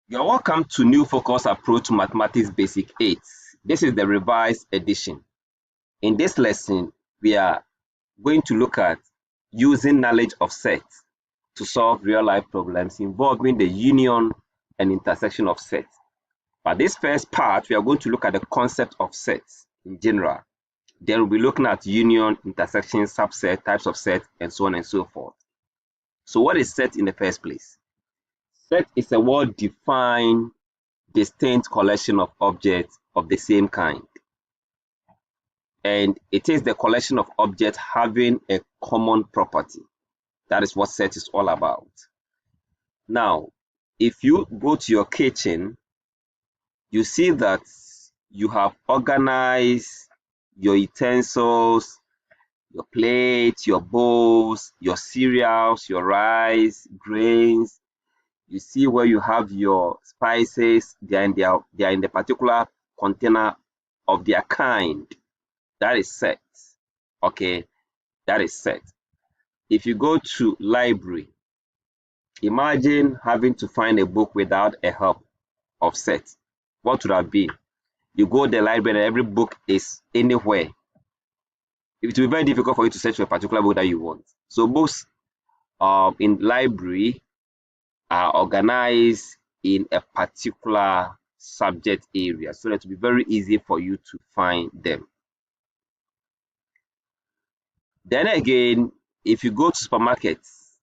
You're welcome to New Focus Approach to Mathematics Basic 8. This is the revised edition. In this lesson, we are going to look at using knowledge of sets to solve real-life problems involving the union and intersection of sets. For this first part, we are going to look at the concept of sets in general. Then we'll be looking at union, intersection, subset, types of sets, and so on and so forth. So what is set in the first place? Set is a well-defined, distinct collection of objects of the same kind. And it is the collection of objects having a common property. That is what set is all about. Now, if you go to your kitchen, you see that you have organized your utensils, your plates, your bowls, your cereals, your rice, grains. You see where you have your spices. They are in the particular container of their kind. That is set. Okay, that is set. If you go to library, imagine having to find a book without a help of set. What would have been? You go to the library and every book is anywhere. It will be very difficult for you to search for a particular book that you want. So books in library are organized in a particular subject area, so that it will be very easy for you to find them. Then again, if you go to supermarkets,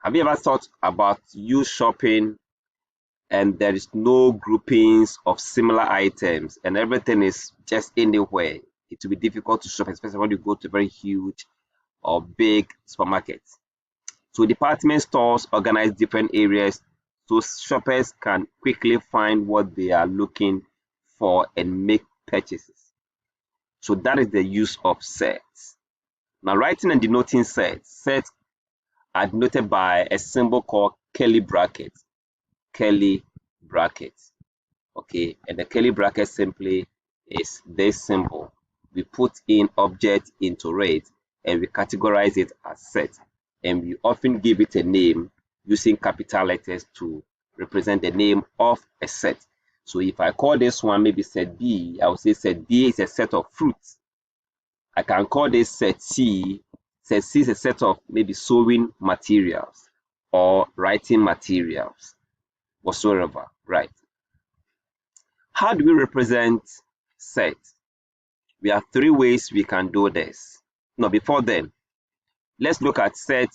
have you ever thought about you shopping and there is no groupings of similar items and everything is just anywhere? It will be difficult to shop, especially when you go to a very huge or big supermarket. So department stores organize different areas so shoppers can quickly find what they are looking for and make purchases. So that is the use of sets. Now, writing and denoting sets are denoted by a symbol called curly bracket. Curly bracket. Okay, and the curly bracket simply is this symbol. We put in object into it and we categorize it as set, and we often give it a name using capital letters to represent the name of a set. So if I call this one maybe set B, I will say set B is a set of fruits. I can call this set C. Set C is a set of maybe sewing materials or writing materials, whatsoever, right? How do we represent set? We have three ways we can do this. Now, before then, let's look at set.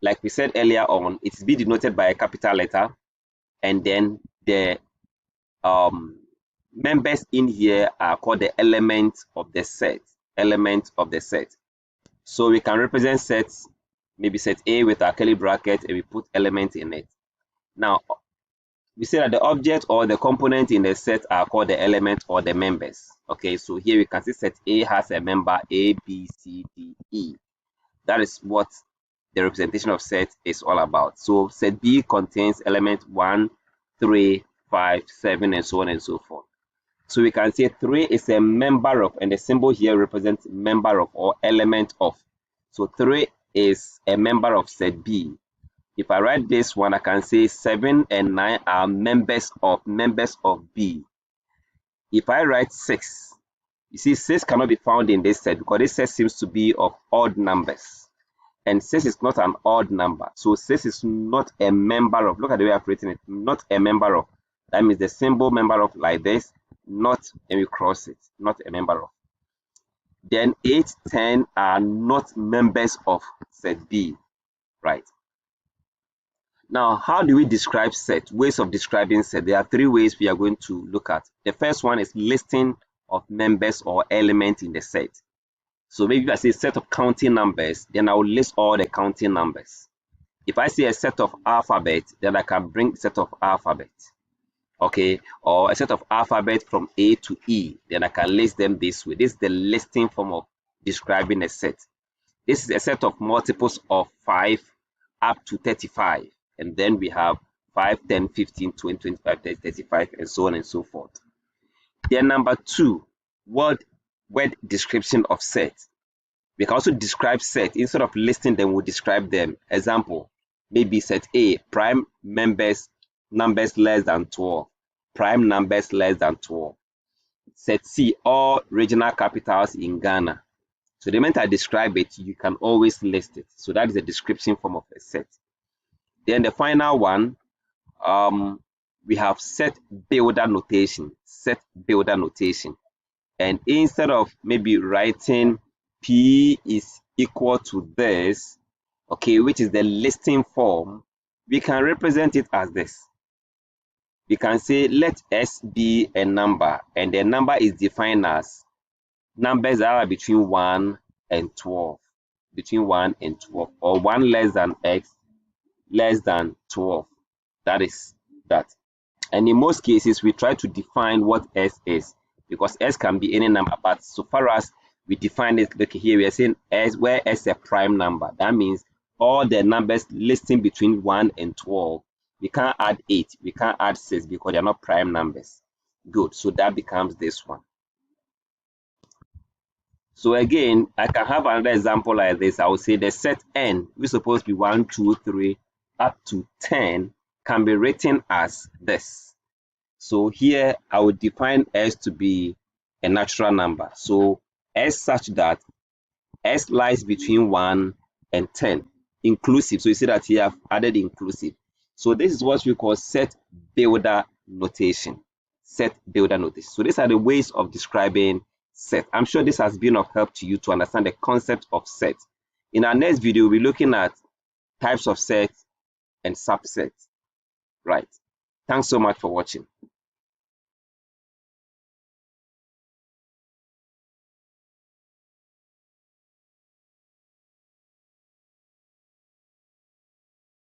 Like we said earlier on, it's be denoted by a capital letter, and then the members in here are called the elements of the set. Elements of the set. So we can represent sets, maybe set A with a curly bracket, and we put elements in it. Now, we say that the object or the component in the set are called the element or the members. Okay, so here we can see set A has a member A, B, C, D, E. That is what the representation of set is all about. So set B contains element 1, 3, 5, 7, and so on and so forth. So we can say 3 is a member of, and the symbol here represents member of or element of. So 3 is a member of set B. If I write this one, I can say 7 and 9 are members of B. If I write 6, you see 6 cannot be found in this set because this set seems to be of odd numbers. And 6 is not an odd number. So 6 is not a member of, look at the way I've written it, not a member of. That means the symbol member of like this, not, and we cross it, not a member of. Then 8, 10 are not members of set B, right? Now, how do we describe set? Ways of describing set. There are three ways we are going to look at. The first one is listing of members or elements in the set. So maybe if I say set of counting numbers, then I will list all the counting numbers. If I say a set of alphabet, then I can bring set of alphabet. Okay, or a set of alphabet from A to E, then I can list them this way. This is the listing form of describing a set. This is a set of multiples of 5 up to 35. And then we have 5, 10, 15, 20, 25, 30, 35, and so on and so forth. Then number 2, word description of set. We can also describe set. Instead of listing them, we'll describe them. Example, maybe set A, prime members numbers less than 12, prime numbers less than 12. Set C, all regional capitals in Ghana. So the moment I describe it, you can always list it. So that is the description form of a set. Then the final one, we have set builder notation. Set builder notation. And instead of maybe writing P is equal to this, okay, which is the listing form, we can represent it as this. We can say let S be a number, and the number is defined as numbers that are between 1 and 12, between 1 and 12, or 1 less than X less than 12. That is that. And in most cases, we try to define what S is, because S can be any number, but so far as we define it, look here, we are saying S, where S is a prime number. That means all the numbers listing between 1 and 12, we can't add 8, we can't add 6 because they're not prime numbers. Good, so that becomes this one. So again, I can have another example like this. I will say the set N, which is supposed to be 1, 2, 3, up to 10, can be written as this. So here I would define S to be a natural number. So S such that S lies between 1 and 10, inclusive. So you see that here I've added inclusive. So this is what we call set builder notation. Set builder notation. So these are the ways of describing set. I'm sure this has been of help to you to understand the concept of set. In our next video, we'll be looking at types of sets and subsets. Right. Thanks so much for watching.